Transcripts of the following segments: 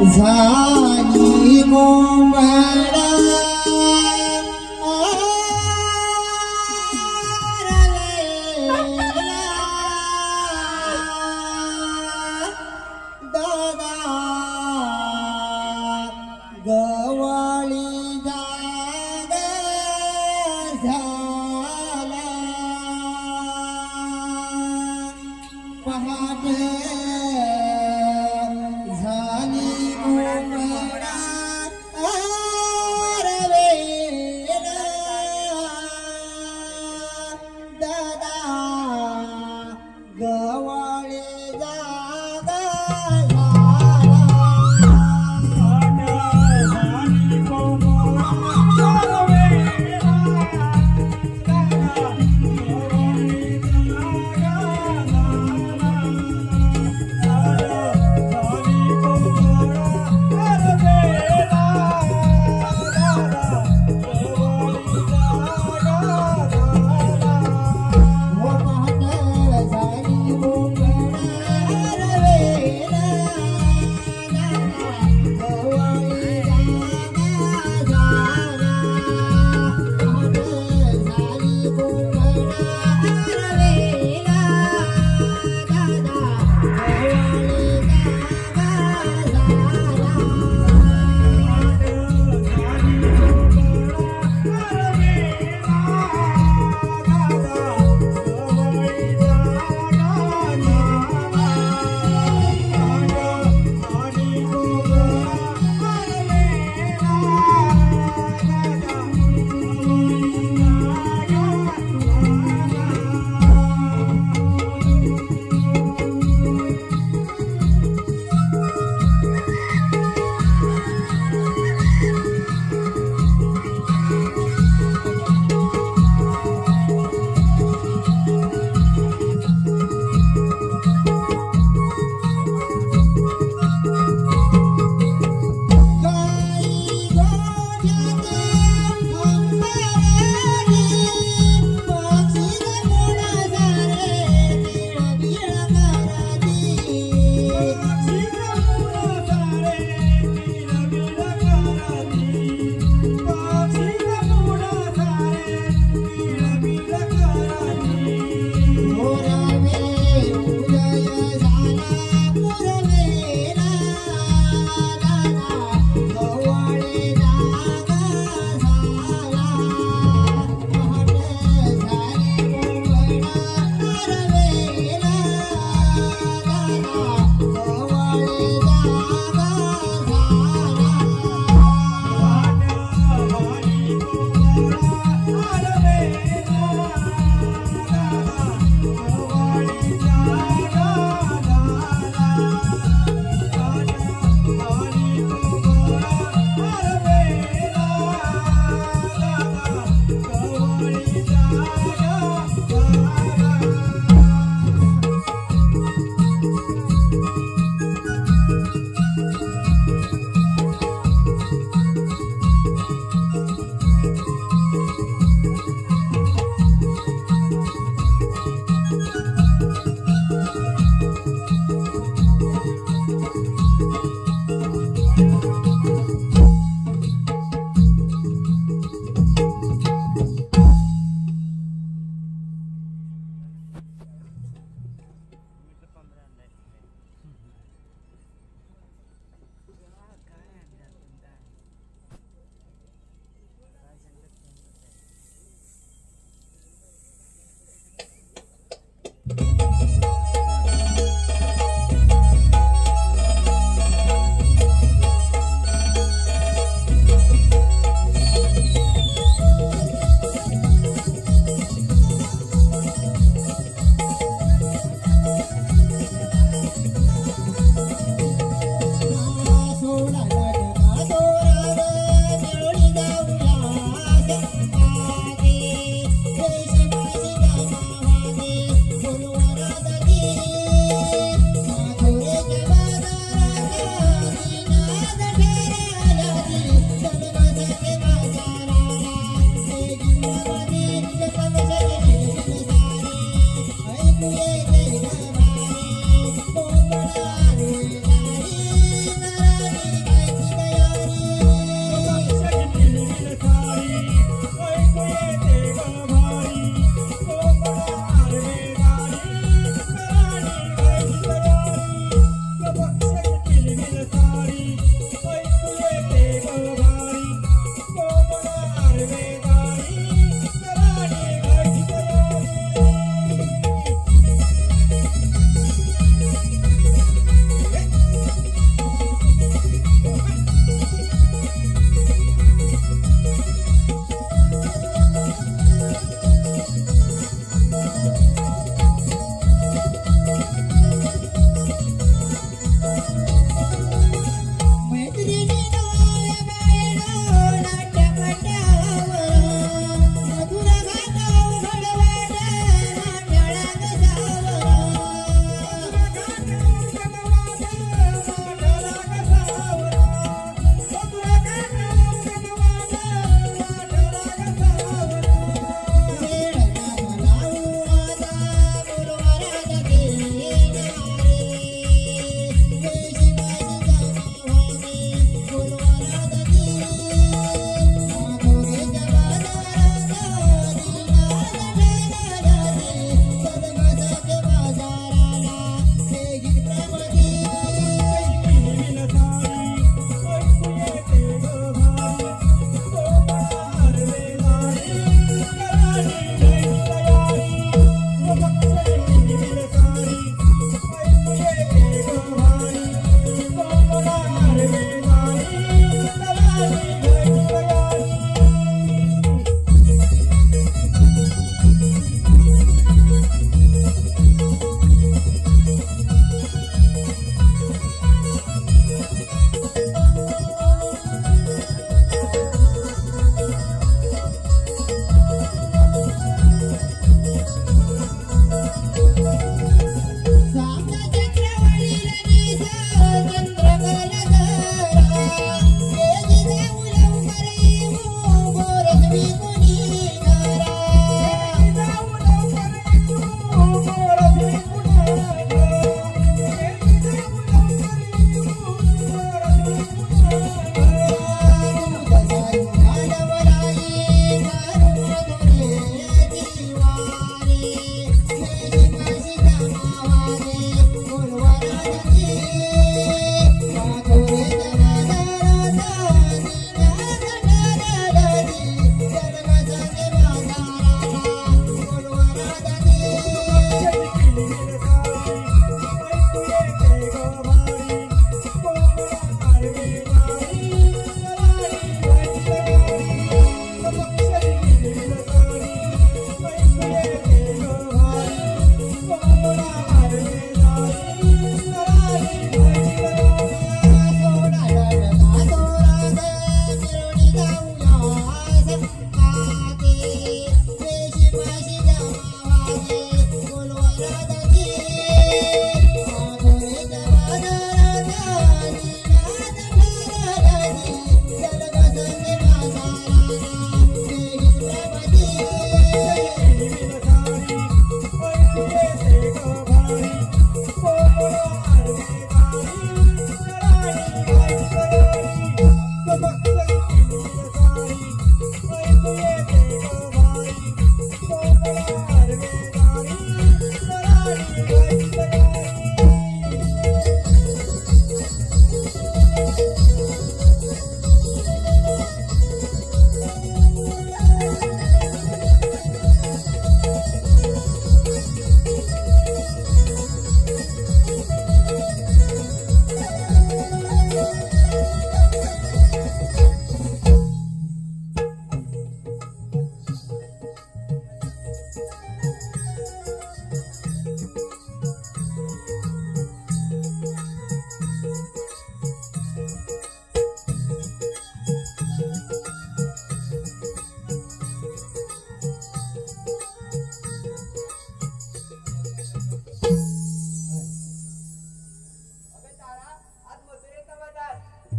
झाली गोंबडा दादा गवळी जागा झाला पहाटे झाली गोंबडा रवेला दादा गवळी जागा झाला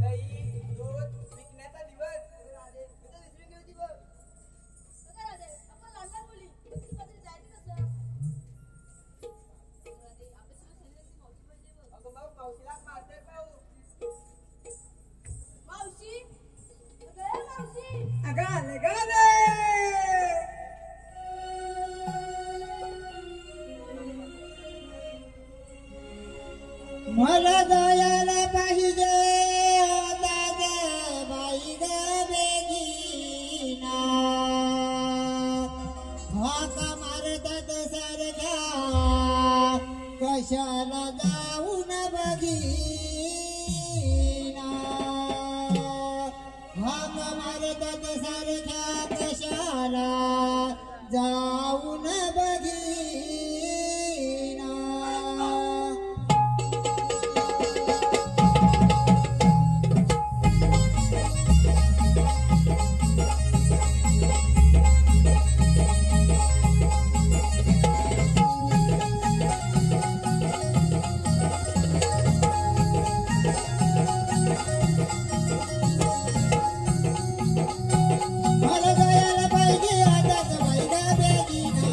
दही दूध विकण्याचा दिवस अगं मग मावशीला मारते पाहू अगं आले ग आले मला जायला पाहिजे दादा बाई ग बेगीना हाक मारतात सारख्या कशाला जाऊन बघीना हाक मारतात सारख्या कशाला जाऊन बघीना मला जायला पाहिजे आताच बैगा बेगीना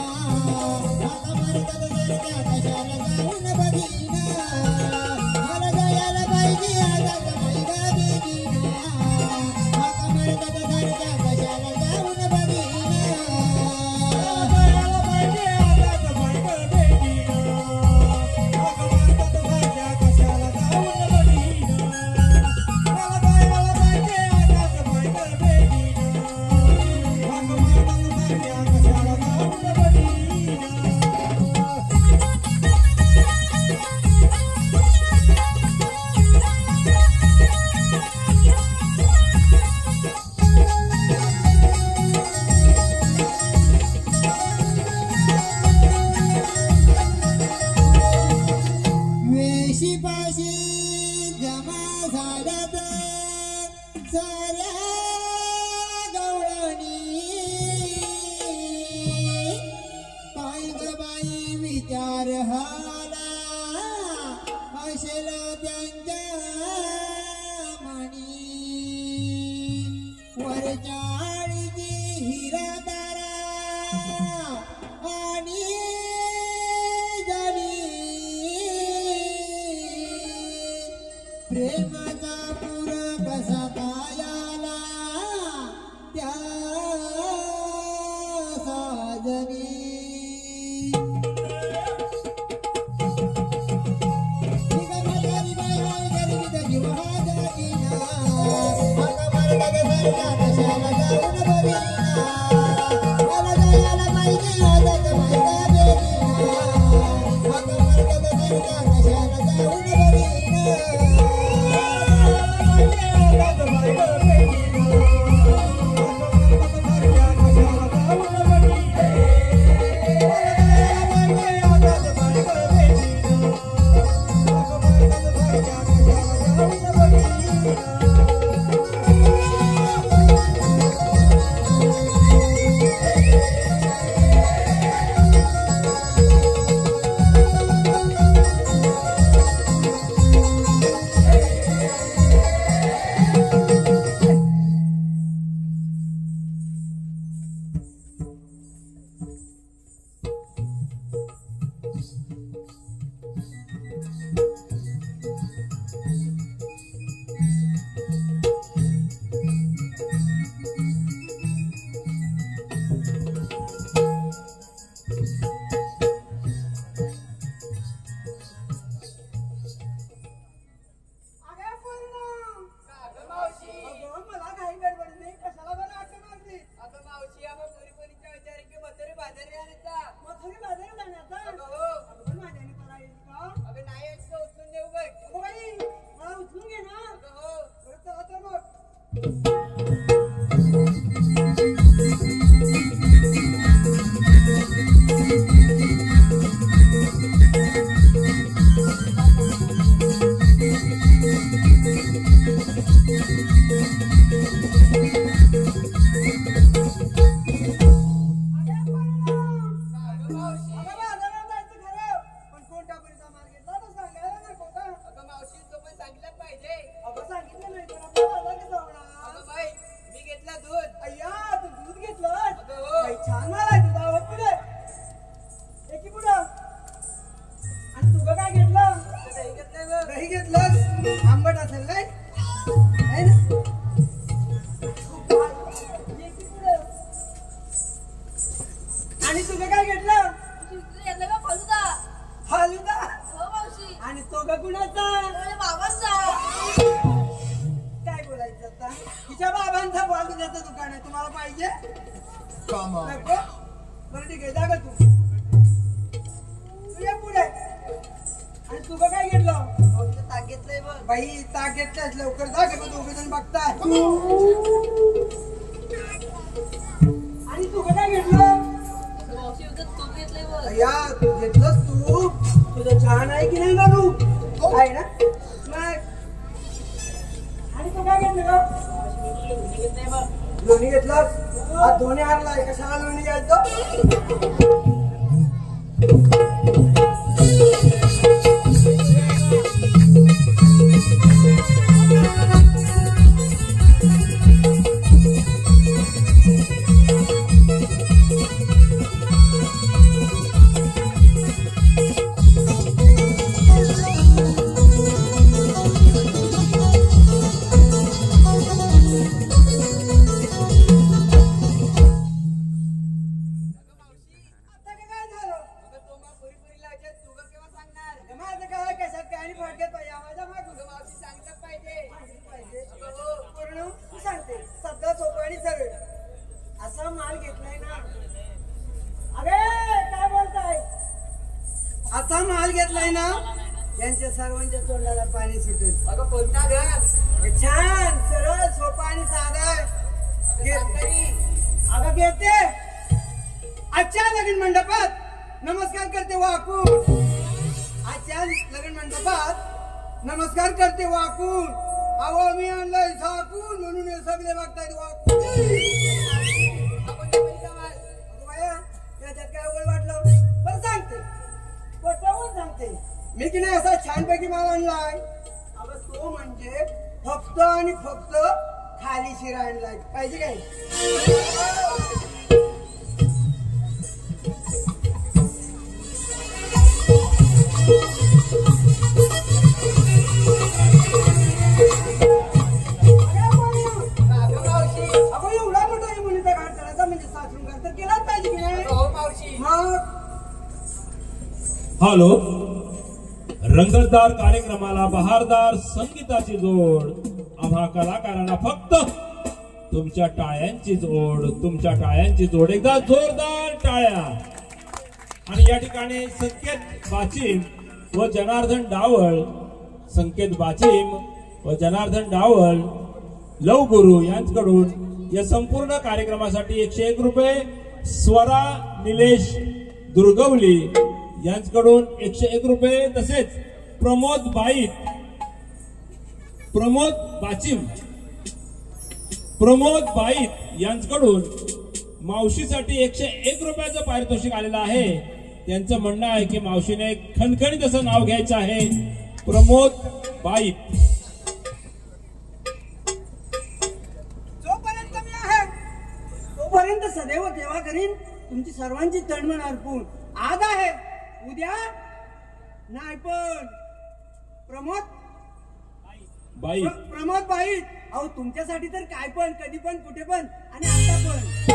हाक मारतात सारख्या कशाला जाऊन बघीना मला जायला पाहिजे आताच बैगा बेगीना हाक मारतात सारख्या कशाला जाऊन बघीना जायला पाहिजे आताच बैगा बेगीना हाक मारतात सारख्या कशाला जाऊन बघीना मला जायला पाहिजे आताच बैगा बेगीना हाक मारतात सारख्या कशाला जाऊन बघीना वेशीपाशी जमा झाल्यात साऱ्या गवळणी पाय ग बाई विचार हाला असेल त्यांच्या मणी वरच्या आळीची हिरा तारा आणि जणी प्रेमाचा पूर कसा कायाला त्या साजनी गरीबाई गरिबीत जीव हा जागीना हाक मारतात सारख्या कशाला जाऊन बघीना मला जायला पाहिजे आजच बायगा बेगीना हाक मारतात सारख्या कशाला जाऊन बघीना सांगितलं पाहिजे. अगं सांगितलं नाही तर पाहिजे काम नको बरं ठीक आहे जागा तू ये पुढे आणि तुझं काय घेतलं ताक घेतलंय बघ बाई ताक घेतल्यास लवकर जा का दोघे जण बघताय आणि तुझं काय घेतलं मावशी विकत तूप घेतलंय बघ या घेतलंस तू तुझं छान आहे की नाही गाणू आहे ना मग आणि तू काय घेतलं ग घेतलंय बघ लोणी घेतलास हा दोन्ही हारलाय कशाला लोणी घ्यायचं असा माल घेतलाय ना यांच्या सर्वांच्या तोंडाला पाणी सुटेल अगं कोणता घर छान सरळ सोपा आणि साधा अगं घेते आजच्या लग्न मंडपात नमस्कार करते वाकून आजच्या लग्न मंडपात नमस्कार करते वाकून अहो मी आणलंय झाकून म्हणून हे सगळे बघतायत वाकून त्याच्यात काय ओळ वाटलं बरं सांगते पटवून सांगते मी की नाही असा छानपैकी माल आणलाय अगं तो म्हणजे फक्त आणि फक्त खाली शिरा आणलाय पाहिजे काय अगं एवढा मोठा मुलीचा घाट करायचा म्हणजे सासरून घर तर केलाच पाहिजे की नाही मग हॅलो रंगतदार कार्यक्रमाला बहारदार संगीताची जोड आम्हा कलाकारांना फक्त तुमच्या टाळ्यांची जोड तुमच्या टाळ्यांची जोड एकदा जोरदार टाळ्या आणि या ठिकाणी संकेत बाचिम व जनार्दन डावळ संकेत बाचिम व जनार्दन डावळ लवगुरु यांच्याकडून या संपूर्ण कार्यक्रमासाठी 101 रुपये स्वरा निलेश दुर्गवली यांच्याकडून 101 रुपये तसेच प्रमोद बाईत यांच्याकडून मावशीसाठी 101 रुपयाचं पारितोषिक आलेलं आहे त्यांचं म्हणणं आहे की मावशीने खणखणीत असं नाव घ्यायचं आहे प्रमोद बाईत जोपर्यंत मी आहे तोपर्यंत सदैव देवा करीन तुमची सर्वांची तळमळ अर्पून आज आहे उद्या नाही पण प्रमोद बाईत अहो तुमच्यासाठी तर काय पण कधी पण कुठे पण आणि आता पण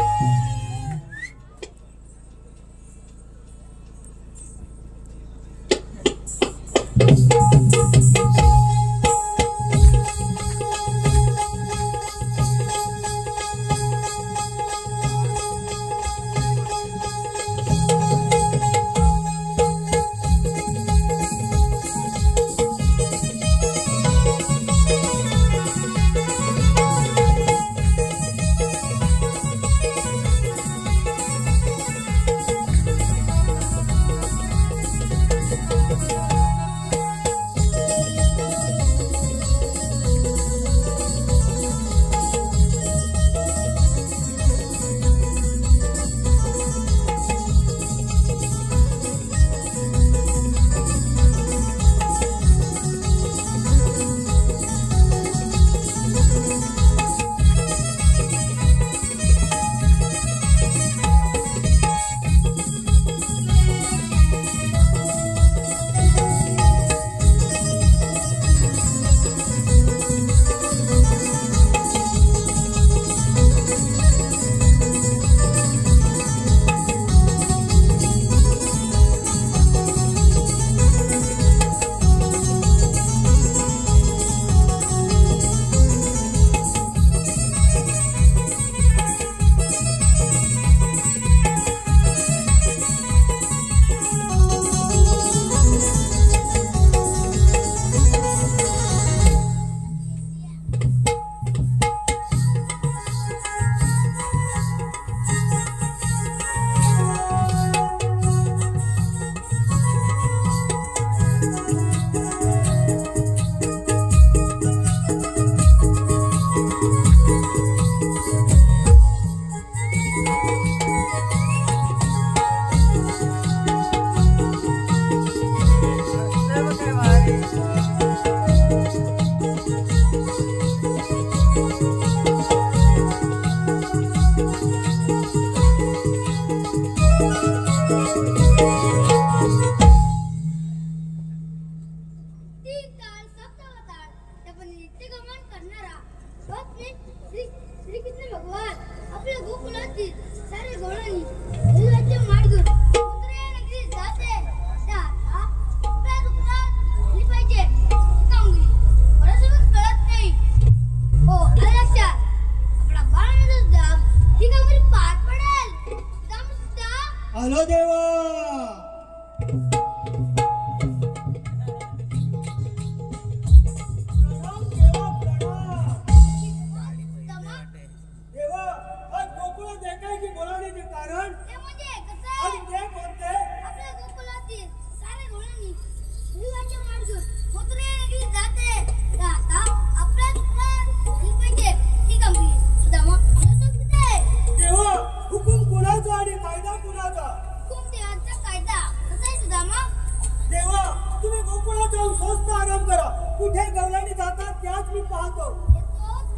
पाहतो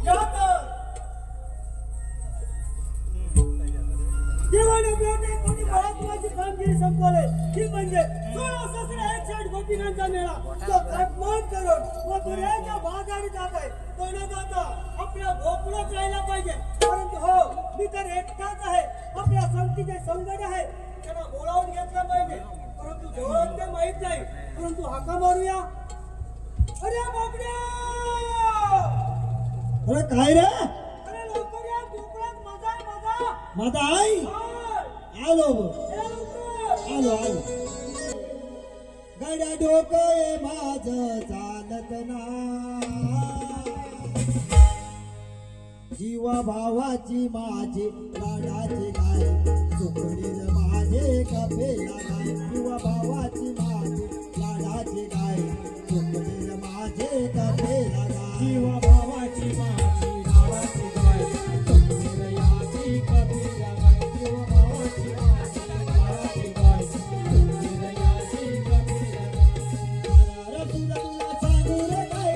या तर देवाने आपल्याकडे कोणी महत्वाची कामगिरी संपवली ती म्हणजे 16 गोपीनांचा मेळा तो काटमाट करून मथुरेच्या बाजारी जात आहे तो न जाता आपल्या भोपळत राहायला पाहिजे परंतु हो मी तर एकटाच आहे आपल्या संगतीचे संगड आहे त्यांना बोलावून घेतलं पाहिजे परंतु जवळ ते माहित नाही परंतु हाका मारूया अरे बापड्या अरे काय रे अरे लवकर या कोकणात माझा आई आलो आलो गड्या डोकं माझ चालत ना जीवा भावाची माझी लाडाची गाय सुकडील माझे कपेला गाय जीवा भावाची माझी लाडाची गाय सुकडील माझे कपेला गाय जीवा भावाची माझी लाडाची गाय सुकडील याची कपेला गाय जीवा भावाची माझी लाडाची गाय सुकडील याची कपेला गाय अरे तुला सांगू रे काय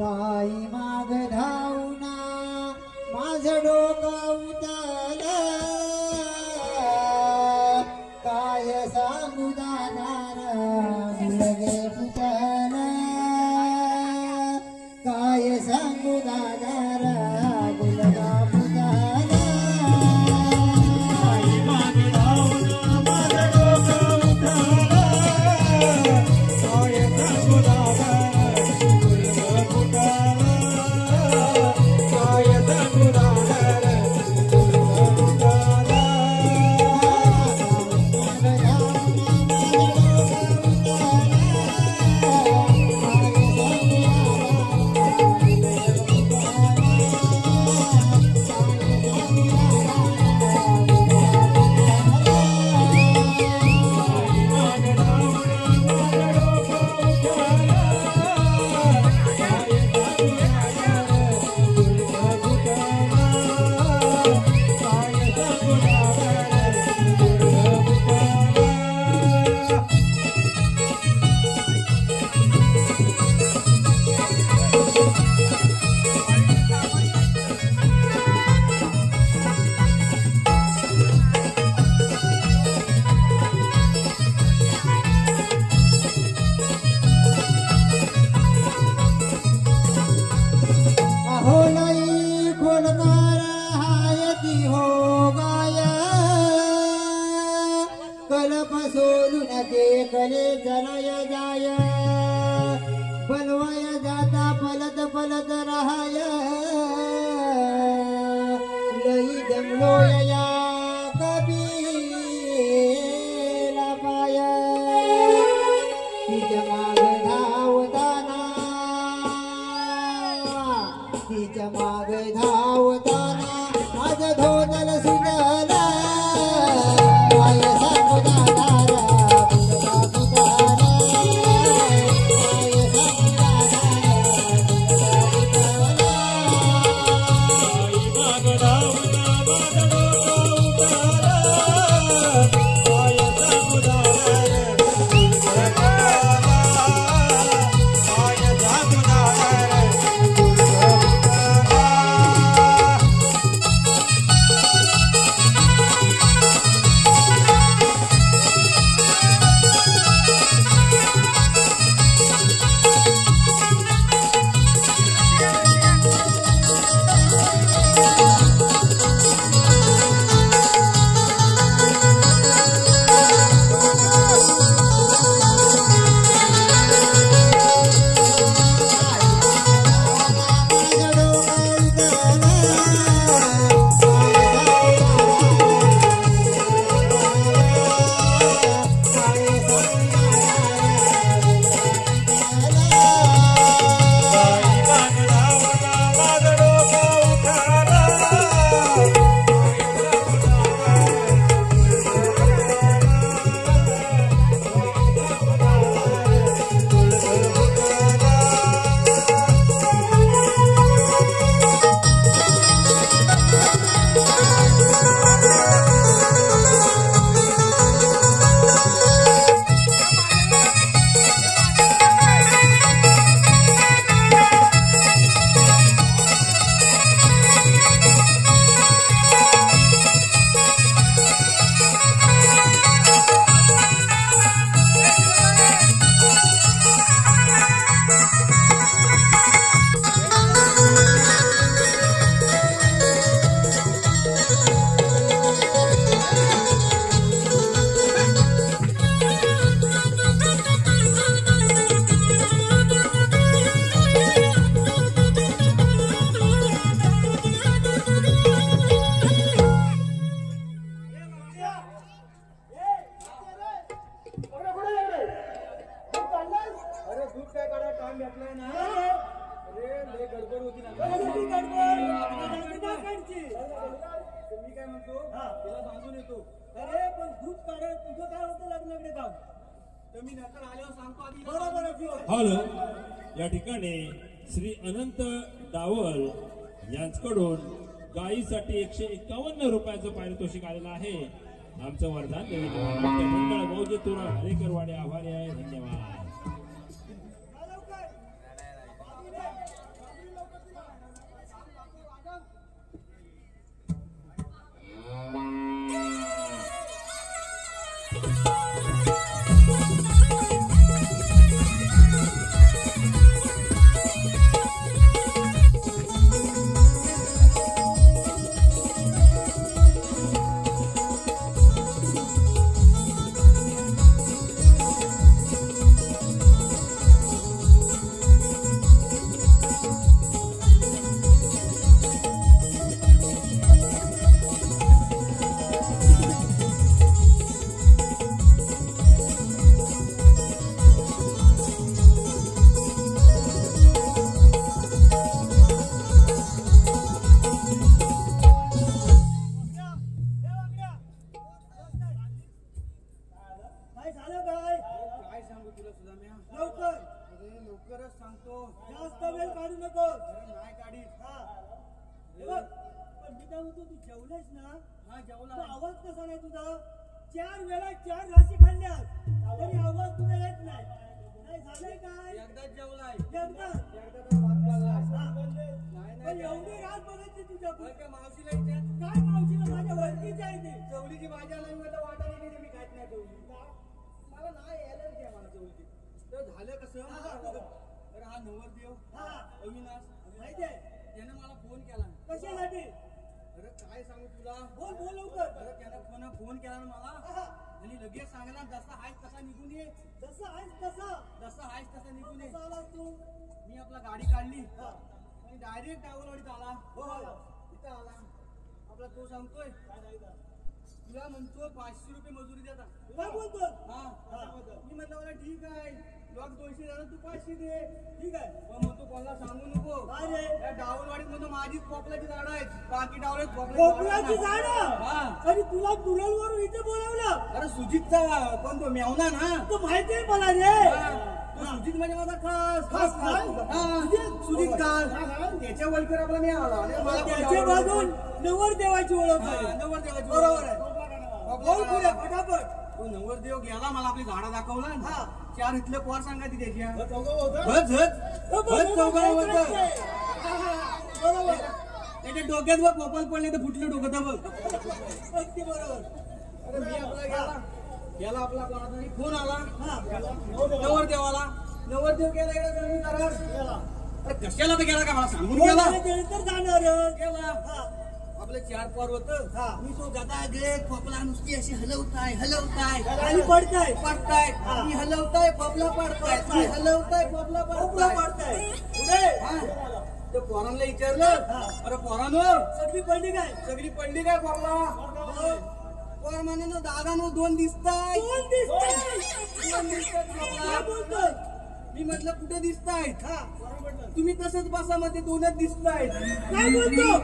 गाई माग धावना माझं डोकं उतारलं काय सांगू दानार मुलगे फुटलं काय सांगू दानार मुलगा फुटला गाई माग धावना माझं डोकं उतारलं काय सांगू दानार Thank you. एकले जनय जाय बनवय जाता फलत फलत राहाय लई जमलो या कबीला पाय तिच्या माग धावताना तिच्या माग धावताना आज धोदल सुजला माय सांगू दादारा हॅलो, या ठिकाणी श्री अनंत डावल यांच्याकडून गायीसाठी 151 रुपयाचं पारितोषिक आलेलं आहे. आमचं वरदान मंडळ मौजे तुरा हरेकरवाडे आभारी आहे. धन्यवाद. कशासाठी? अरे काय सांगू तुला, बोल बोल लवकर. अरे त्यानं फोन केला ना मला, आणि लगेच सांगणार जसा आहेस तसा निघून ये. जसं आहेस तसं जसा आहेस तसा निघून ये. कसा आलास तू मी आपला गाडी काढली आणि डायरेक्ट डावलवाडीत आला. तिथं आला आपला तो सांगतोय तुला म्हणतो 500 रुपये मजुरी देता. काय बोलतो हा मी म्हणलं मला ठीक आहे लोक 200 देणार तू 500 दे. ठीक आहे पण म्हणतो कोणाला सांगू नको. काय रे या डावलवाडीत म्हणतो माझीच पोपलाची झाडं आहेत बाकी डावलवाडीत कोकणाची हा. झाडं आणि तुला दुरलवरून इथे बोलावलं अरे सुजितचा कोण तो मेवना ना तो माहिती आहे मला रे तो सुजित म्हणजे माझा खास खास खास? हा, सुजित खास त्याच्या वलकर आपला मी आला आणि मला पण त्याच्या डावलवाडीत बाजून नवरदेवाची ओळख हा, आहे नवरदेवाची बरोबर आहे आपल्याला- बोल पुढे फटाफट तो नवरदेव गेला मला आपली झाडं दाखवला हा. 4 इथले पोर सांगायची त्याच्या बरोबर त्याच्या डोक्यात बघ पोपल पडले तर फुटलं डोकं तर बघ. अगदी बरोबर अरे मी आपला गेला आपला कोणाचा तरी फोन आला हा नवरदेवाला. नवरदेव गेला इकडे जमीन करार. गेला. अरे कशाला तर गेला का मला सांगून हो, गेला. त्यानंतर जाणार गेला हा आपले 4 पोर होत हा. मी तो गदा गे पपला नुसती अशी हलवताय खाली पडताय पडताय हा. मी हलवताय पपला पडताय मी हलवताय पपला कोपरा पडताय. पडताय पुढे हा. ते पोरांना विचारलं हा. अरे पोरांवर सगळी पडली काय सगळी पडली काय पपला. पोर म्हणे ना दादा नो 2 दिसताय. कोण दिसतंय? 2 दिसतात काय पपला. बोलतोय मी म्हटलं कुठे दिसतायत. हा तुम्ही तसंच बसा मध्ये 2च दिसतायत. काय बोलतो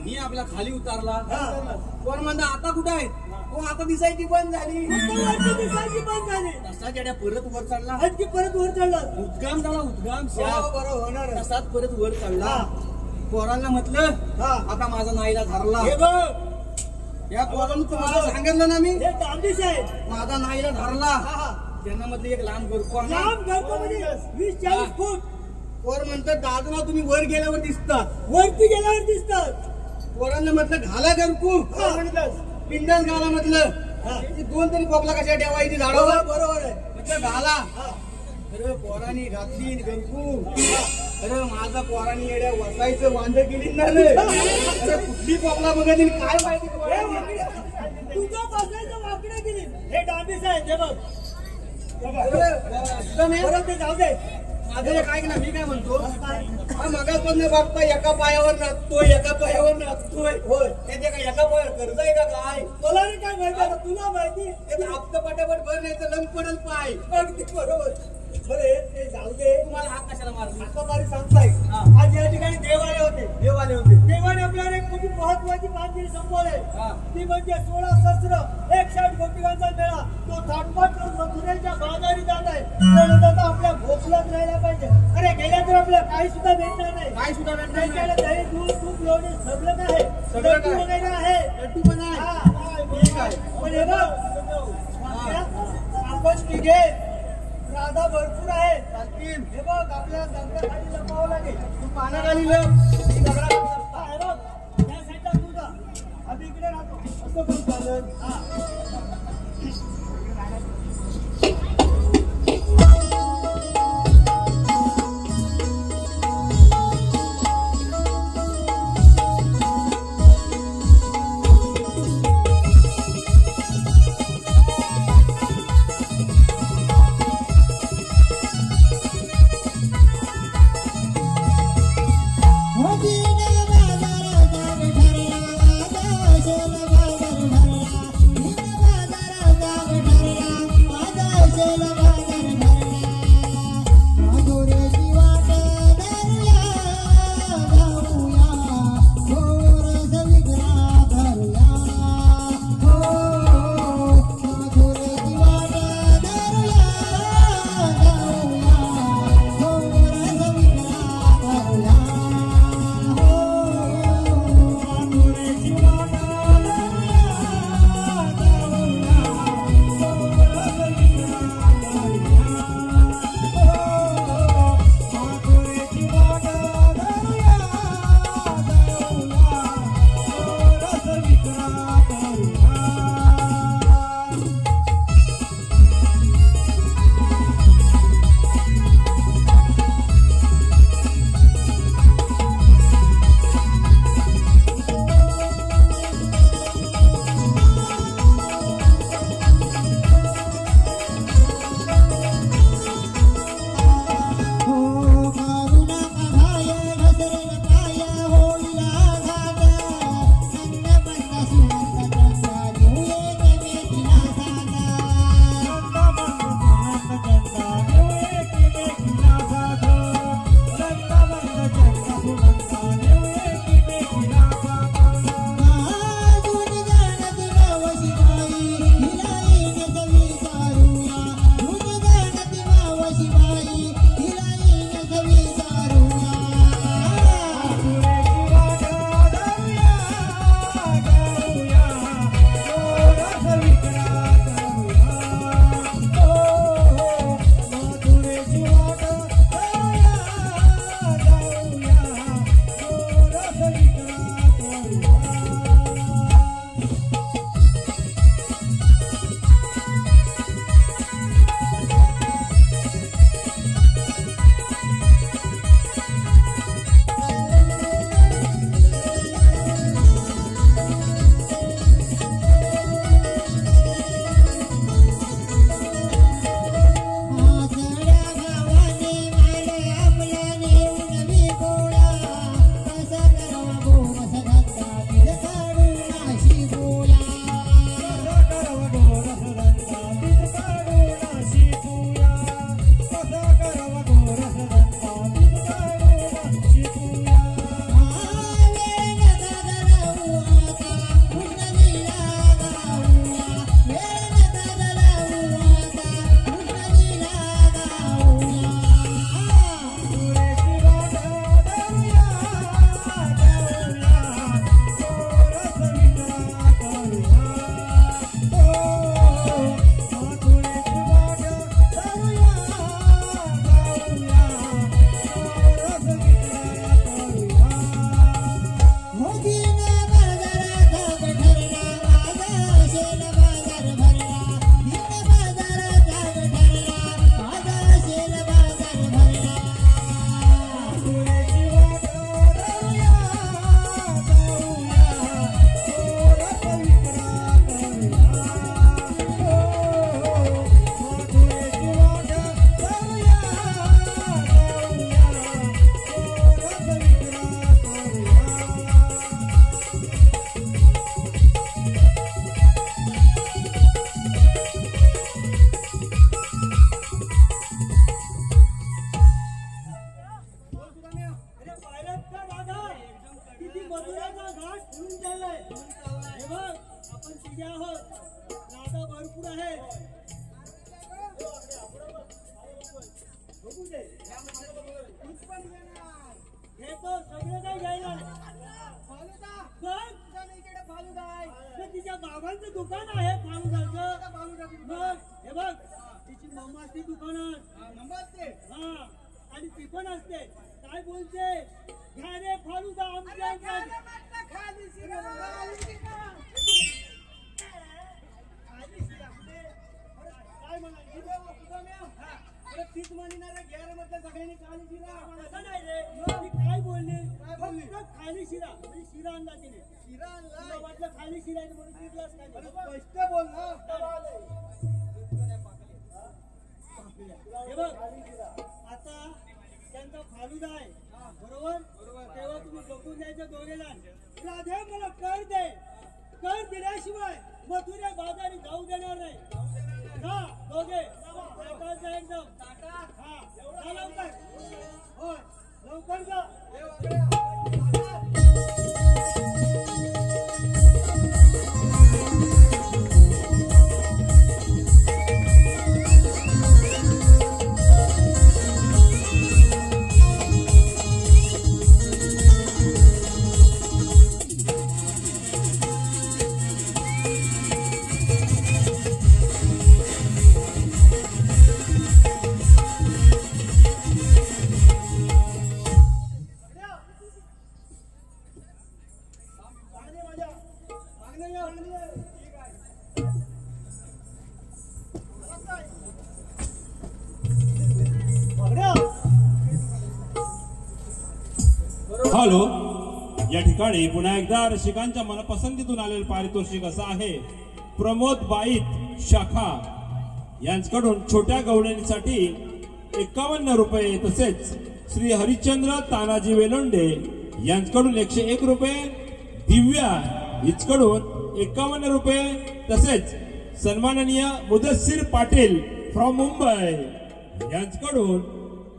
मी आपला खाली उतारला. हा. पोर म्हणता आता कुठे आहेत. हो आता दिसायची बंद झाली. आता वरती दिसायची बंद झाली तसा जड्या परत वर चढला. आणखी परत वर चढला उद्गाम झाला उद्गाम बरोबर होणार तसाच परत वर चढला. हा. पोरांना म्हटलं हा. आता माझा नाईला धरला. हे बघ या पोरांना तुम्हाला सांगितलं ना मी हे तांबीस आहे माझा नाईला धरला. हा त्यांना म्हटलं एक लांब गरको आणा. लांब घरको म्हणजे 20-40 फूट पोर म्हणतात दादूला तुम्ही वर गेल्यावर दिसतात. वरती गेल्यावर दिसतात पोरांना म्हटलं घाला गरकू पिंडास घाला म्हटलं. हा. ती 2 तरी पोपला कशा ठेवायची झाडावर. बरोबर आहे म्हटलं घाला. हा. अरे पोरांनी घातली गरकू. अरे माझा पोरांनी येड्या वसायचं वांद केली ना रे. अरे कुठली पोपला बघत आणि काय माहिती हे पोरांनी. वाकडं. तुझं बसायचं वाकडं गेली हे डांबीस आहे हे बघ अरे, एकदम हे. परत ते जाऊ दे माझं एक ऐक ना मी काय म्हणतो हा मगापासून बघता एका पायावर नाचतोय एका पायावर नाचतोय. होय त्याच्या काय एका पायावर कर्ज आहे का काय. मला नाही काय माहिती आता तुला माहिती त्याचं हप्ता पटापट भर नाही तर लंग पडेल पाय. अगदी बरोबर बरे ते जाऊ दे तुम्हाला हात कशाला मारला. आता मारी सांगताय हा. आज या ठिकाणी देव आले होते देव आले होते. देवाने आपल्याला एक खूप महत्वाची कामगिरी संपवली हा. ती म्हणजे 16 शस्त्र 160 गोपिकांचा मेळा तो थाटमाट करून मथुरेच्या बाजारी जात आहे पण आता आपल्या भोसलात राहायला पाहिजे अरे गेल्या तर आपल्याला काही सुद्धा भेटणार नाही काय सुद्धा भेटणार नाही. त्याच्याकडे दही दूध तूप लोणी सगळं आहे सगळं लड्डू काय? वगैरे आहे लड्डू पण आहे. हा. ठीक आहे. पण हे बघ आपण तिघे राधा भरपूर आहे चालतील. हे बघ आपल्याला दगडाखाली लपावं लागेल तू पाण्यात आली लग. मी दगडात. हा, हे बघ त्या साईडला तू जा आम्ही इकडे राहतो असं पण चालेल. हा बाजार बोलते घाणे फालुदा आमच्या खाली शिरा काय म्हणाली तीच म्हणणार गैर म्हटलं सगळ्यांनी खाली शिरा असं नाही रे ती काय बोलली फक्त खाली शिरा म्हणजे शिरा आणला तिने शिरा आणला तुला वाटलं खाली शिरा आहे म्हणून तिथलाच काय स्पष्ट बोल ना हे बघ आता त्यांचा फालुदा आहे बरोबर तेव्हा तुम्ही बघून जायचं दोघेला राधे मला कर दे कर दिल्याशिवाय मथुरा बाजारी जाऊ देणार नाही हा दोघे एकदम हा जा लवकर होय लवकर जा हॅलो, या ठिकाणी पुन्हा एकदा रसिकांच्या मनपसंतीतून आलेलं पारितोषिक असं आहे. प्रमोद बाईत शाखा यांच्याकडून छोट्या गवळणीसाठी 51 रुपये, तसेच श्री हरिश्चंद्र तानाजी वेलोंडे यांच्याकडून 101 रुपये, दिव्या हिचकडून 51 रुपये, तसेच सन्माननीय मुदस्सीर पाटील फ्रॉम मुंबई यांच्याकडून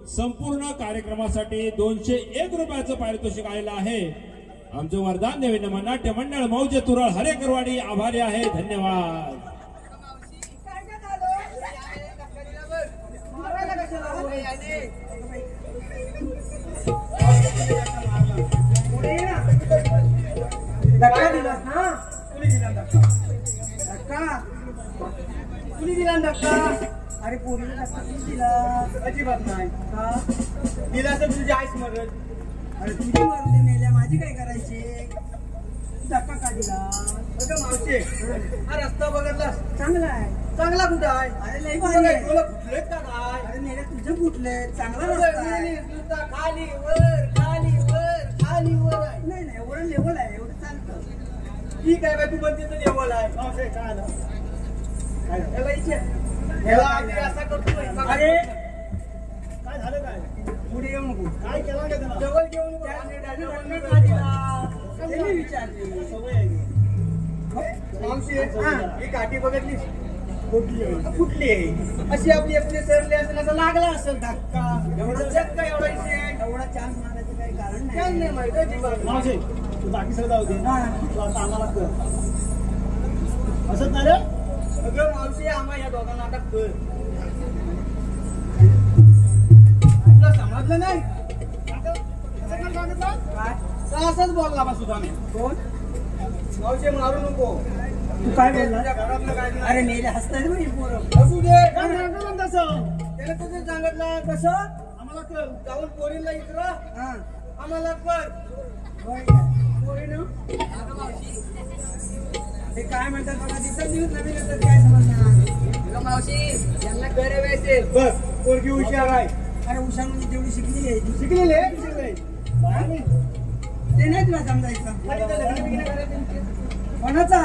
संपूर्ण कार्यक्रमासाठी 201 रुपयाचं पारितोषिक आलेलं आहे. आमचं वरदान देवी नाट्य मंडळ मौजे तुरळ हरेकरवाडी आभारी आहे. धन्यवाद. धक्का दिलास ना कुणी दिला धक्का कुणी दिला धक्का अरे पोरीला धक्का कुणी दिला अजिबात नाही का दिला तर तुझी आईस मरत अरे तुझी मरली मेल्या माझी काय करायची धक्का का दिला अगं मावशी हा रस्ता बघितलास चांगला आहे चांगला कुठं आहे अरे लई भारी आहे तुला फुटलेत का काय अरे मेल्या तुझं फुटले चांगला रस्ता आहे खाली वर खाली वर खाली वर आहे नाही नाही एवढं लेवल आहे एवढं चालतं ठीक आहे बाई तू म्हणते तर लेवल आहे मावशी काय आलं याला इथे याला आधी असा करतोय अरे काय झालं काय पुढे येऊ नको काय केलं का त्याला जवळ घेऊ नको त्यांनी विचारली सवय आहे मावशी ही काठी बघितली फुटली अशी आपली आपली सरली असेल असं लागला असेल धक्का एवढा चक्का एवढा चान्स मारायचं काही कारण नाही माहिती तू बाकी सगळं जाऊ दे तू आता आम्हाला कर असंच नाही रे अगं मावशी आम्हा या दोघांना आता कर तुला समजलं नाही असंच बोलला बा सुद्धा मी कोण मावशी मारू नको तू काय बोलला घरातलं काय अरे मेले हसतात मी पोरं असू दे तसं त्याला कसं सांगितलं कसं आम्हाला कर जाऊन पोरीला इकडं आम्हाला कर पोरीनं ते काय म्हणतात बघा तिथं न्यूज नवीन येतात काय समजणार मावशी यांना करे वैसे बघ पोरगी हुशार आहे अरे उषा म्हणजे तेवढी शिकलेली आहे शिकलेली आहे ते नाही तुला समजायचं कोणाचा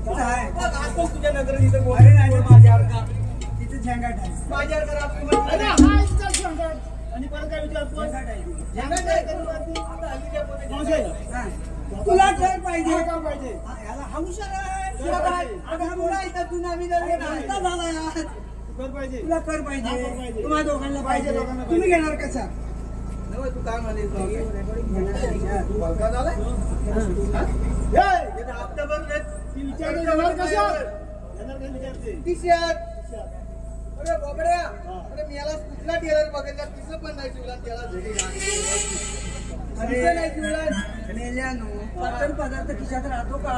आजकाल तुझ्या नजरेत इथं अरे नाही माझ्यावर का तिथे झंगाट आहे माझ्यावर करा आणि परत काय विचारतो आता तुला कर पाहिजे याला हा हुशार आहे तू नवीन झाला यार कर पाहिजे तुला कर पाहिजे तुम्हाला दोघांना पाहिजे तुम्ही घेणार कसा तू काय म्हणाले झालाय हप्ता अरे बाबड्या अरे मी याला कुठला टेलर बघितला तिचं पण नाही शिवला त्याला झडी नाही शिवला पदार्थ खिशात राहतो का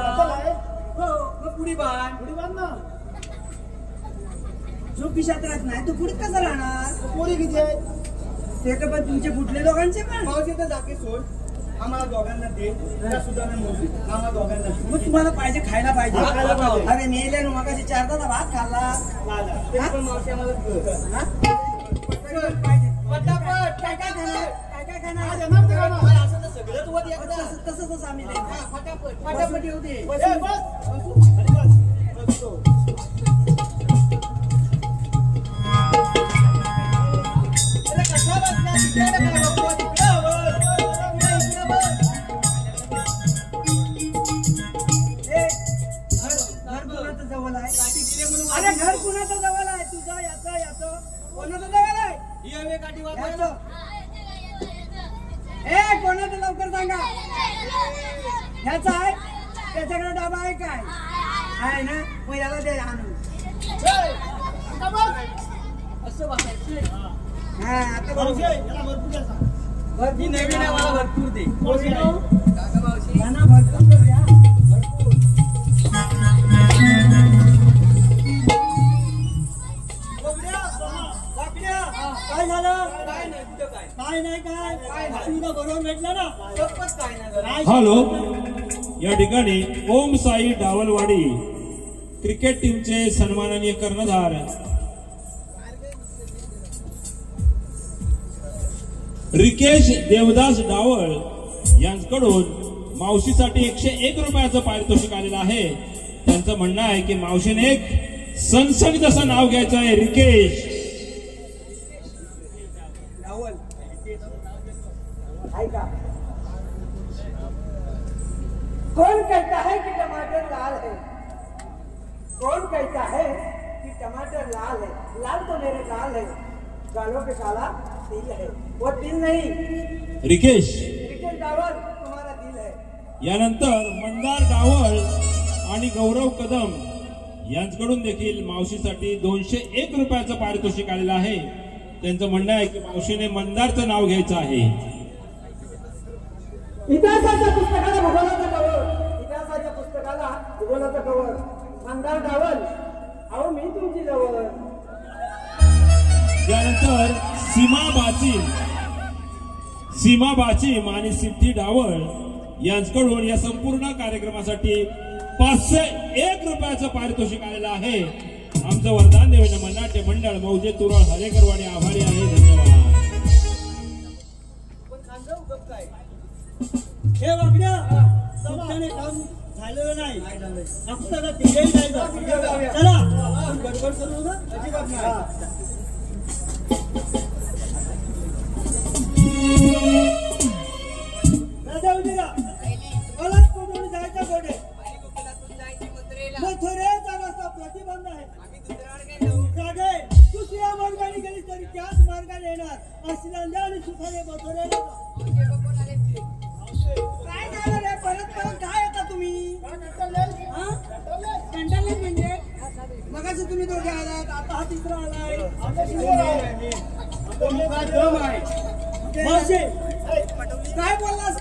हो पुढी बांध ना जो खिशात राहत नाही तो पुढे कसा राहणार पोरी किती ते का पण तुमचे कुठले दोघांचे पण मावशी तर जाके सोड आम्हाला दोघांना दे त्या सुद्धा मावशी आम्हाला दोघांना मग तुम्हाला पाहिजे खायला पाहिजे अरे नेले ना मग 4 तास भात खाल्ला ते पण मावशी आम्हाला पाहिजे पटापट काय काय खाणार असं तर सगळंच वर एकदा तसंच आम्ही फटाफट येऊ दे अरे घर कुणाचं जवळ आहे तुझं याचं कोणाचं जवळ आहे ए कोणाचं लवकर सांगा ह्याचा आहे त्याच्याकडे डबा आहे काय आहे ना मग याला दे आणून असं वाटायचं हा आता भरपूर नवीन आहे मला भरपूर दे भरपूर द्या काय झालं काय नाही काय बरोबर भेटलं ना काय हॅलो, या ठिकाणी ओम साई डावलवाडी क्रिकेट टीमचे सन्माननीय कर्णधार रिकेश देवदास डावळ यांच्याकडून मावशीसाठी 101 रुपयाचं पारितोषिक आलेलं आहे. त्यांचं म्हणणं आहे की मावशीने एक सणसणीत असं नाव घ्यायचं आहे, रिकेश. कौन कहता है कि टमाटर लाल है? कौन कहता है कि टमाटर लाल है? लाल तो मेरे लाल है, गालों पे काला तिल है. वो तिल नहीं, रिकेश डावल तुम्हारा दिल है. यानंतर मंदार डावळ आणि गौरव कदम यांच्याकडून देखील मावशीसाठी 201 रुपयाचं पारितोषिक आलेलं आहे. त्यांचं म्हणणं आहे की मावशीने मंदारचं नाव घ्यायचं आहे. इतिहासाच्या पुस्तकाला भूगोलाचा कवर, इतिहासाच्या पुस्तकाला भूगोलाचा कवर. मंदार डावल अहो मी तुमची जवळ. त्यानंतर सीमा बाचीम आणि सिद्धी डावळ यांच्याकडून या संपूर्ण कार्यक्रमासाठी 501 रुपयाचं पारितोषिक आलेलं आहे. आमचं वरदान देवेंद्र मनाट्य मंडळ मौजे तुरळ हरेकरवाडी आभारी आहे. धन्यवाद. हे वागण्या तुमच्याने काम झालेलं नाही. आपल्याला तिघेही जायचं. चला गडबड करू ना. अजिबात नाही. राजा उद्या मला कोणी जायचं कोठे? मथुरेचा रस्ता प्रतिबंध आहे. जागे दुसऱ्या मार्गाने गेली तरी त्याच मार्गाने येणार. असल्याने आणि सुखाने मथुरेला काय झालं रे? परत काय येता तुम्ही? कंटाळले म्हणजे मगाशी तुम्ही दोघे आलात, आता हा तिसरा आलाय. काय बोललास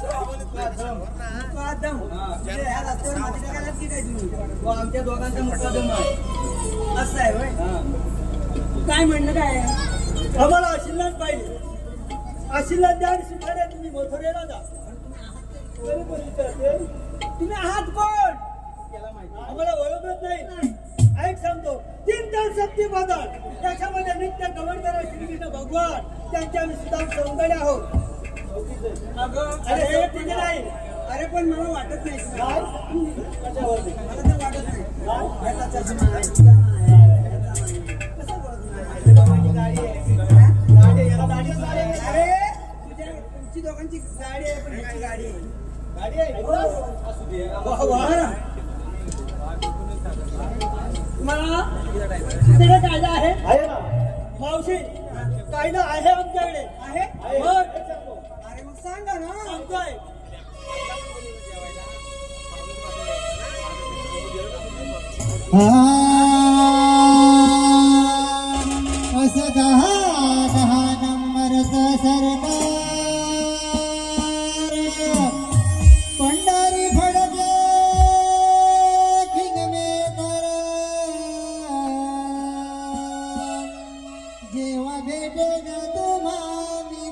आमच्या दोघांचा मुक्कादम आहे. असं आहे होय? काय म्हणणं काय आहे? आम्हाला आशीर्वाद पाहिजे. आशीर्वाद द्या आणि सुखाने तुम्ही मथुरेला जा. तुम्ही आहात कोण? आम्हाला ओळखत नाही. ऐक सांगतो 3 तास सत्य बदल त्याच्यामध्ये नित्य गमन करा श्रीकृष्ण भगवान त्यांच्या सुद्धा सौंदर्य आहोत. अरे तिथे नाही. अरे पण मला वाटत नाही. मला तर वाटत नाही. अरे तुमची दोघांची गाडी आहे, पण ह्याची गाडी आहे. मला तिकडे कायदा आहे मावशी. कायदा आहे आमच्याकडे. आहे? अरे मग सांगा ना. सांगतोय असं दहा नंबरचं सरकार पंढरी फडके खिंगमेकर जेव्हा भेटे ना तुम्हा मी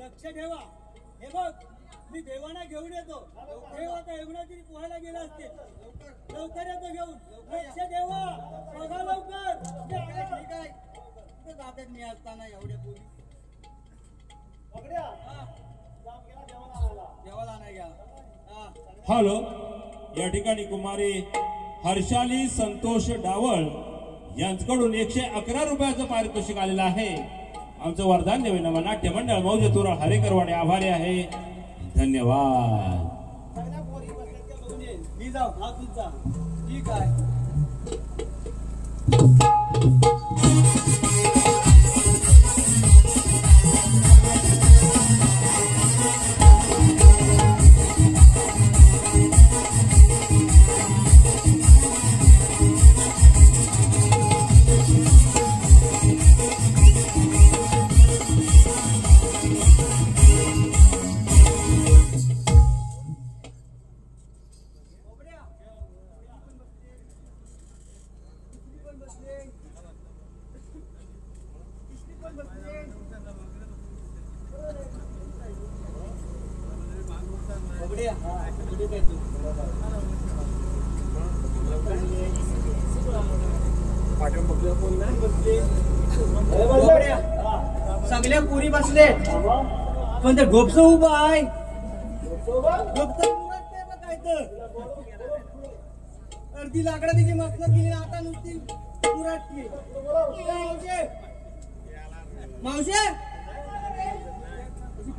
लक्ष ठेवा. हे बघ, मी देवाना घेऊन येतो. देव आता यमुनागिरी पोहायला गेला असते. लवकर येतो घेऊन. लक्ष ठेवा, बघा लवकर. ठीक आहे. कुठं जातात मी असताना एवढ्या पोरी देवाला नाही घ्या. हॅलो, या ठिकाणी कुमारी हर्षाली संतोष डावळ यांच्याकडून 111 रुपयाचं पारितोषिक आलेलं आहे. आमचं वरदान देवे नवा नाट्य मंडळ मौजे तुरळ हरेकरवाडे आभारी आहे. धन्यवाद. मी जाऊ, हा तुझा. ठीक आहे. सगळ्या पुरी बसले पण ते ढोपसं उभं आहे. अर्धी लाकडा तिची मस्त केली आता नुसती पुराटली. मावशे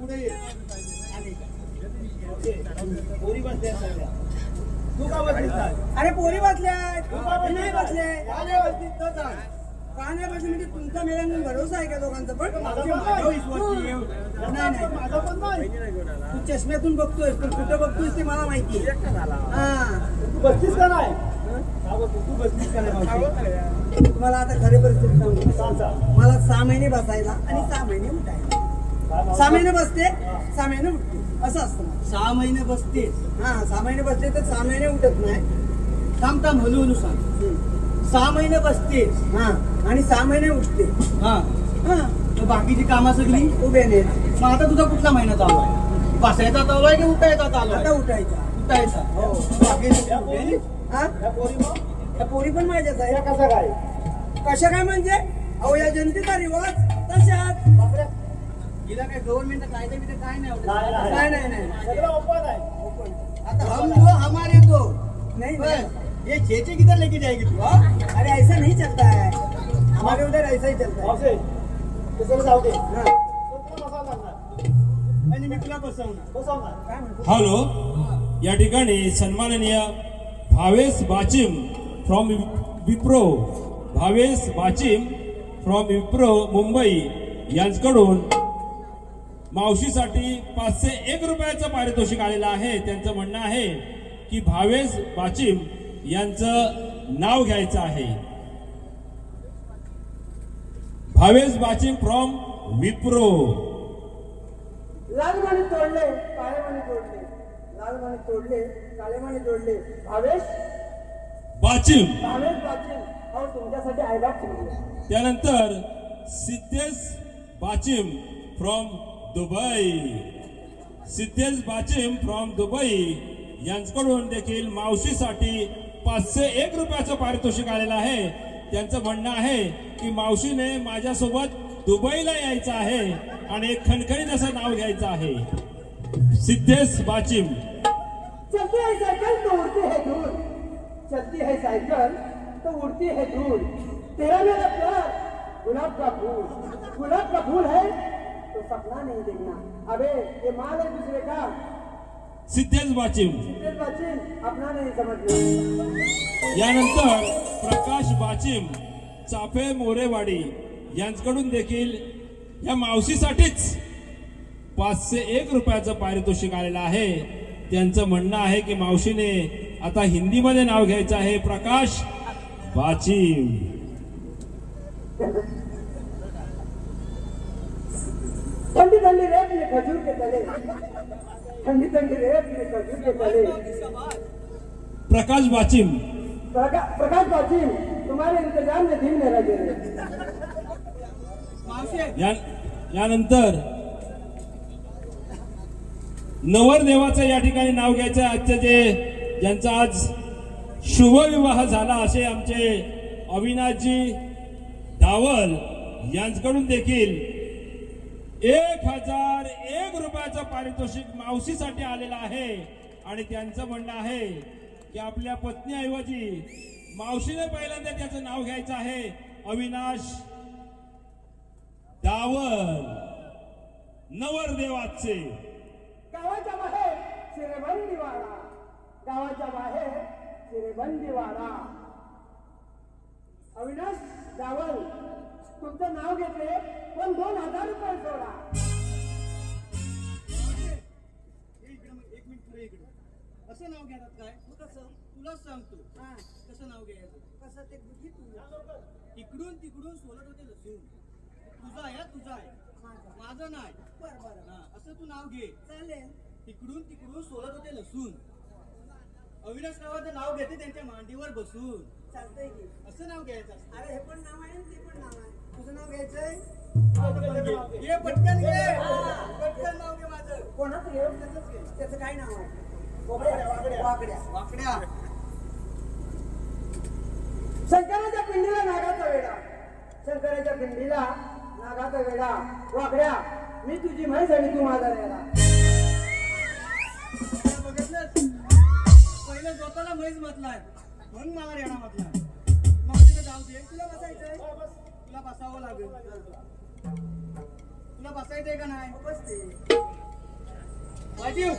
पुढे ये. पोरी बसल्या सगळ्या. तू का बसली? अरे पोरी बसल्या नाही बसले का नाही बसले म्हणजे तुमचा मेळ्यानं भरोसा आहे का दोघांचा? पण नाही तू चष्म्यातून बघतोय पण कुठं बघतोयस ते मला माहिती. तू बसलीस का नाही? तू बसलीस का नाही? तुम्हाला आता खरी परिस्थिती सांगतो. मला 6 महिने बसायला आणि 6 महिने उठायला. 6 महिने बसते 6 महिने उठते असं असतं. 6 महिने बसते. 6 महिने बसते तर 6 महिने उठत नाही. थांब हलू हलू सांग. 6 महिने बसते आणि 6 महिने उठते. बाकीची कामं सगळी उभे नाही. मग आता तुझा कुठला महिना चालू आहे? बसायचा चालू आहे की उठायचा चालू आहे? आता उठायचा. त्या पोरी पण माझ्याच आहे. कसा काय? कशा काय म्हणजे? अहो या जनतेचा रिवाज तशाच. हिला काय गव्हर्नमेंट कायदा बिदा काय नाही. आता हम दो हमारे दो नहीं ये छेचे किधर लेके जाएगी तू? अरे ऐसा नहीं चलता है हमारे उधर, ऐसा ही चलता है. आणि मी तुला बसवणार. हॅलो, या ठिकाणी सन्माननीय भावेश बाचिम फ्रॉम विप्रो, भावेश बाचिम फ्रॉम विप्रो मुंबई यांच्याकडून मावशीसाठी 501 रुपयाचं पारितोषिक आलेलं आहे. त्यांचं म्हणणं आहे की भावेश बाचिम यांचं नाव घ्यायचं आहे. भावेश बाचिम फ्रॉम विप्रो. लाल माने तोडले काळे माने जोडले. लाल माने तोडले काळे माने जोडले. भावेश बाचिम. अहो तुमच्यासाठी आयबाग ठेवले. त्यानंतर Siddhesh Bachim from Dubai. Siddhesh Bachim from Dubai यांच्याकडून देखील मावशीसाठी 501 रुपयाचं पारितोषिक आलेलं आहे. त्यांचं म्हणणं आहे की मावशीने माझ्यासोबत दुबईला यायचं आहे आणि एक खणखणीत असं नाव घ्यायचं आहे. सिद्धेश बाचिम. चलती है साइकिल तो उड़ती है दूर. चलती है साइकिल तो उड़ती है दूर. तेरा मेरा प्यार गुलाब का फूल है तो सपना नहीं देखना. अबे ये माल है दूसरे का. सिद्धेश बाचिम. अपना नहीं समझना. यानंतर प्रकाश बाचिम चाफे मोरेवाडी यांच्याकडून देखील या मावशीसाठीच 501 रुपयाचं पारितोषिक आलेलं आहे. त्यांचं म्हणणं आहे की मावशीने आता हिंदीमध्ये नाव घ्यायचं आहे. प्रकाश बाचिम. ठंडी ठंडी रेत में खजूर के तले. ठंडी ठंडी रेत में खजूर के तले. प्रकाश बाचिम. प्रकाश बाचिम तुम्हारे इंतजाम में दिन मेरा गिरे. यानंतर नवरदेवाचं या ठिकाणी नाव घ्यायचं. आजचे ज्यांचा आज शुभविवाह झाला असे आमचे अविनाशजी डावल यांच्याकडून देखील 1001 रुपयाचं पारितोषिक मावशीसाठी आलेलं आहे. आणि त्यांचं म्हणणं आहे की आपल्या पत्नीऐवजी मावशीने पहिल्यांदा त्याचं नाव घ्यायचं आहे. अविनाश डावल नवरदेवाचे. गावाच्या बाहेर शिरेबंदीवाडा, गावाच्या बाहेर शिरेबंदीवाडा. अविनाश डावल तुमचं नाव घेते पण 2000 रुपये सोडा. एक मिनिट पुढे इकडे. असं नाव घेतात काय? कसं तुलाच सांगतो. कसं नाव घ्यायचं? कसं ते इकडून तिकडून सोलत होते लसूण. तुझा आहे तुझा आहे माझं नाही. बरं असं तू नाव घे. चालेल. इकडून तिकडून सोलत होते लसूण. अविनाश रावाचं नाव घेते त्यांच्या मांडीवर बसून. चालतंय की असं नाव घ्यायचं. अरे हे पण नाव आहे ते पण नाव आहे. तुझं नाव घ्यायचंय. ये पटकन घे. पटकन नाव घे माझं. कोणाचं घे? त्याचं काय नाव आहे? वाकड्या. शंकराच्या पिंडीला नागाचा वेडा, शंकराच्या पिंडीला नागाचा वेडा. वाकड्या मी तुझी म्हैस आणि तू माझा रेडा. बघितलं पहिलं स्वतःला म्हैस म्हटलाय म्हणून मला रेडा म्हटलाय. मावशीला जाऊ दे. तुला बसायचंय? तुला बसावं लागेल. तुला बसायचंय का नाही? बसते राजीव.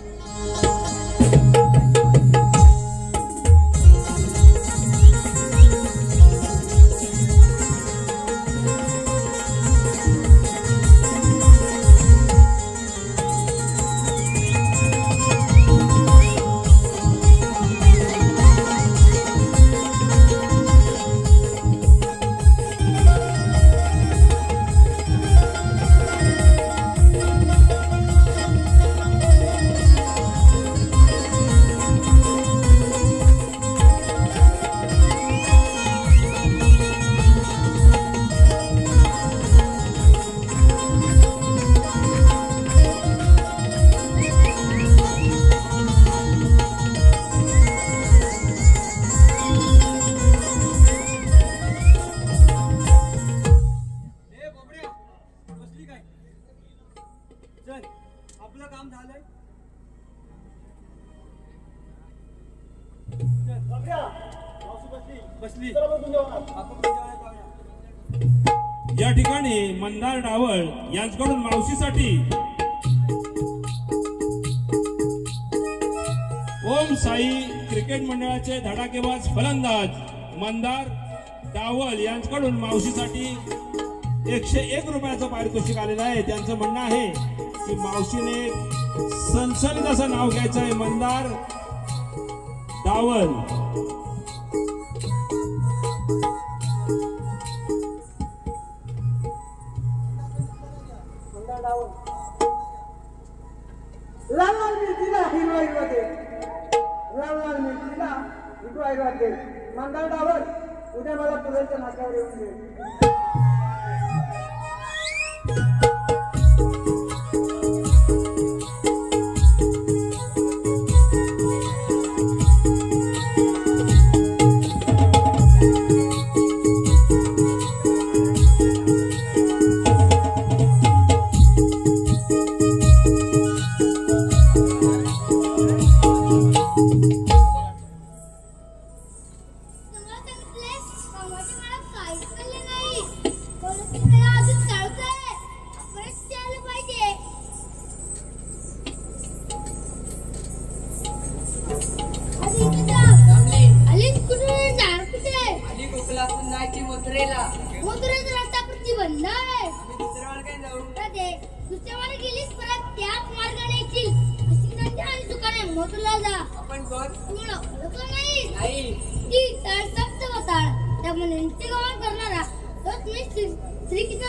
आपलं काम झालंय. बसली. या ठिकाणी मंदार डावळ यांच्याकडून मावशीसाठी ओम साई क्रिकेट मंडळाचे धडाकेबाज फलंदाज मंदार डावल यांच्याकडून मावशीसाठी 101 रुपयाचं पारितोषिक आलेलं आहे. त्यांचं म्हणणं आहे की मावशीने सनसनीत असं नाव घ्यायचं आहे. मंदार डावल. लाल लाल मिरचीला हिरवा हिरवा दे. लाल लाल मिरचीला हिरवा हिरवा दे. मंदार डावल उद्या मला पुढच्या नाक्यावर येऊन दे.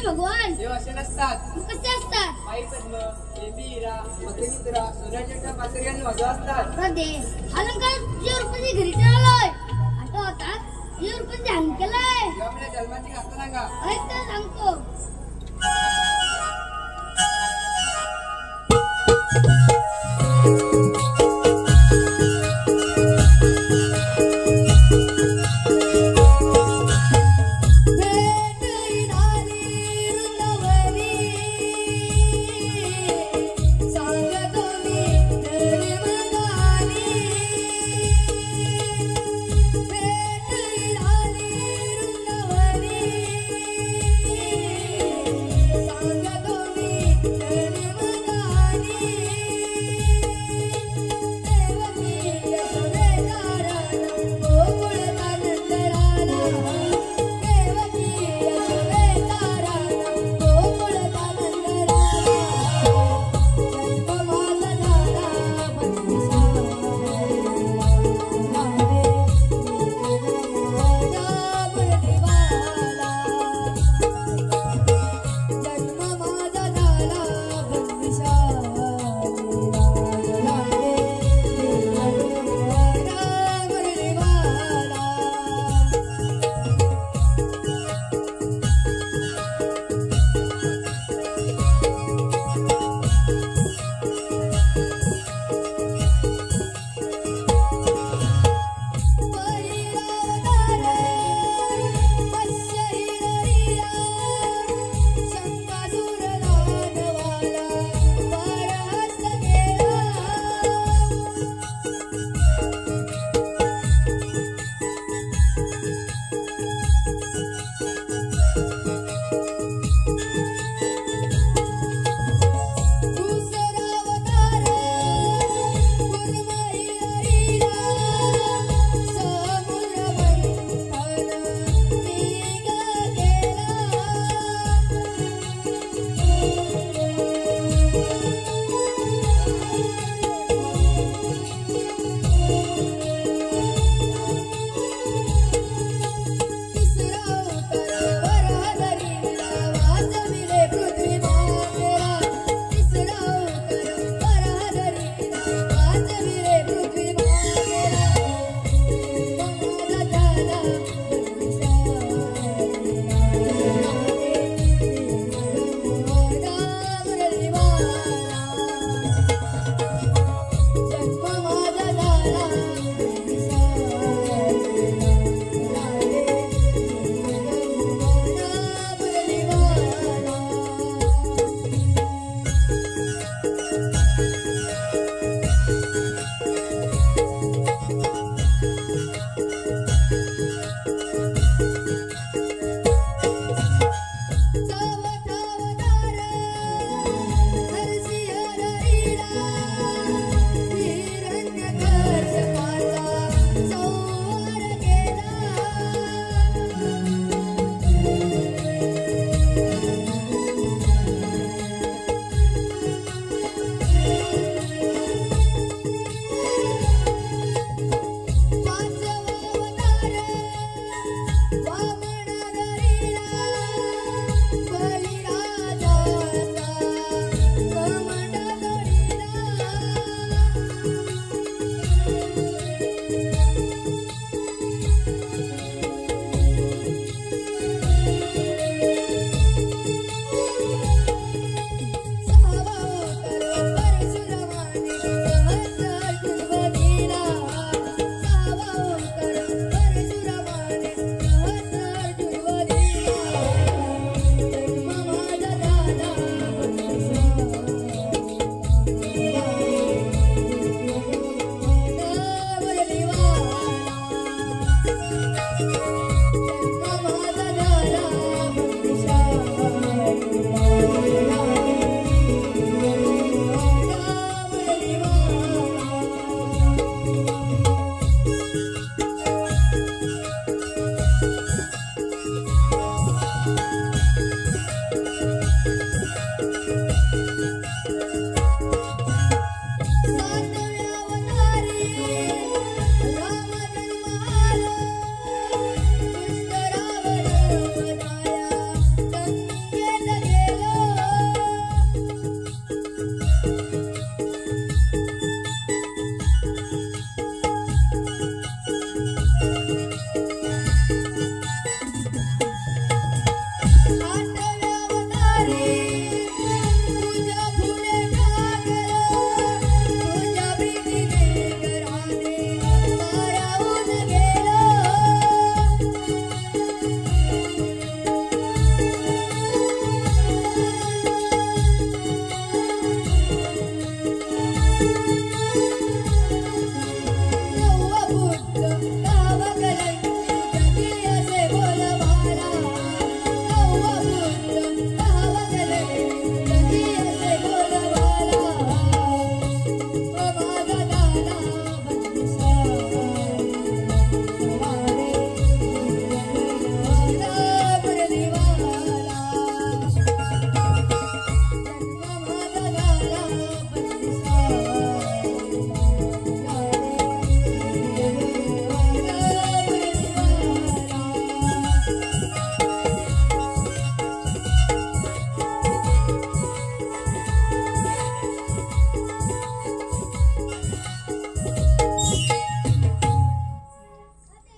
भगवान देव असे नसतात. कसे असतात? पायी पद्म, बेबी हिरा, मकरिंद्रा, सोन्याच्या पासऱ्यांनी वजा असतात. अलंकार जे रुपये घरी ठेवलोय आता होता जे रुपये ध्यान केलंय आपल्या जन्माची गाथा सांगा. ऐकता सांगतो.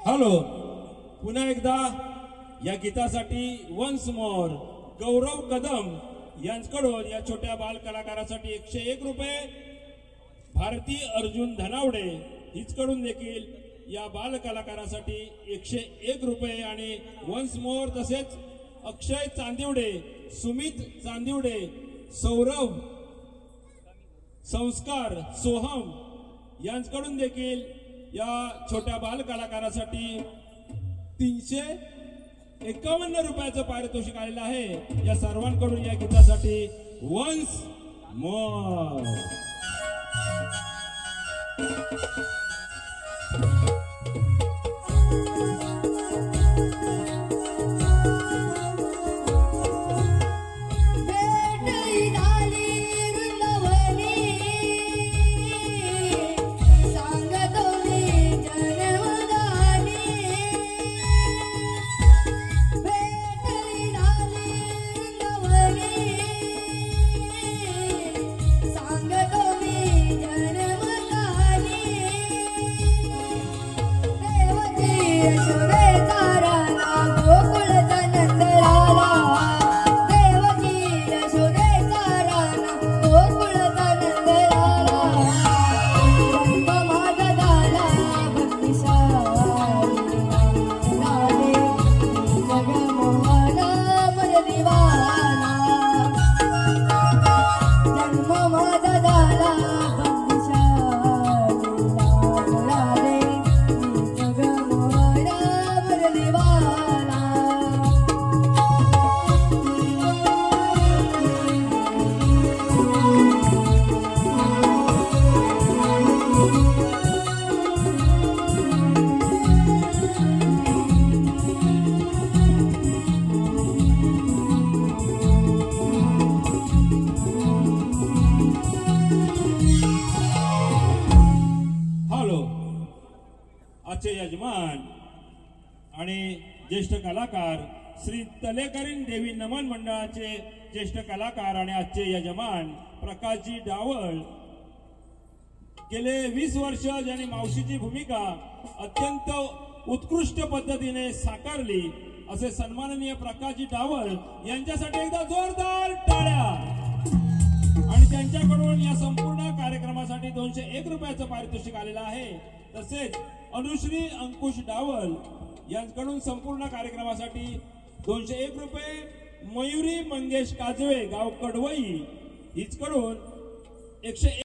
हॅलो, पुन्हा एकदा या गीतासाठी वन्स मोर गौरव कदम यांच्याकडून या छोट्या बाल कलाकारासाठी 101 रुपये, भारती अर्जुन धनावडे हिचकडून देखील या बाल कलाकारासाठी 101 रुपये आणि वन्स मोर, तसेच अक्षय चांदिवडे, सुमित चांदिवडे, सौरभ, संस्कार, सोहम यांच्याकडून देखील या छोट्या बाल कलाकारासाठी 351 रुपयाचं पारितोषिक आलेलं आहे. या सर्वांकडून या गीतासाठी वन्स मोर. यजमान आणि ज्येष्ठ कलाकार श्री तलेकरीण देवी नमन मंडळाचे ज्येष्ठ कलाकार आणि आजचे यजमान प्रकाशजी डावळ, गेले 20 वर्ष ज्यांनी मावशीची भूमिका अत्यंत उत्कृष्ट पद्धतीने साकारली असे सन्माननीय प्रकाशजी डावळ यांच्यासाठी एकदा जोरदार टाळ्या. आणि त्यांच्याकडून या संपूर्ण कार्यक्रमासाठी 201 रुपयाचं पारितोषिक आलेलं आहे. तसेच अनुश्री अंकुश डावल यांच्याकडून संपूर्ण कार्यक्रमासाठी 201 रुपये, मयुरी मंगेश काजवे गाव कडवई हिचकडून 101